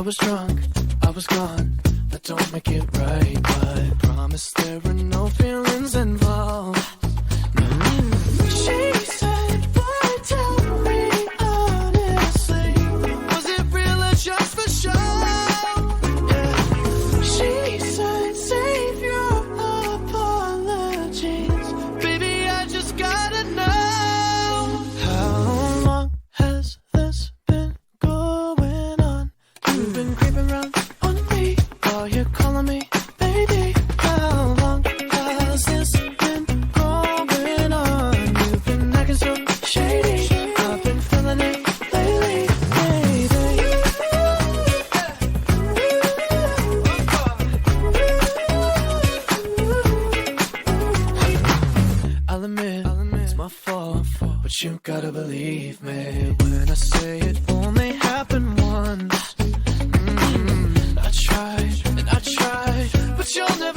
was drunk, I was gone. That don't make it right, but promise there were no feelings involved. She said, boy, tell me honestly, was it real or just for show? Yeah. She said, save your apologies, baby, I just gotta know. How long has this been going on? You've been creeping around on me while you're calling me baby. How long has this been going on? You've been acting so shady, I've been feeling it lately, baby. I'll admit it's my fault, but you gotta believe me when I say it only happened once. I tried and I tried, but you'll never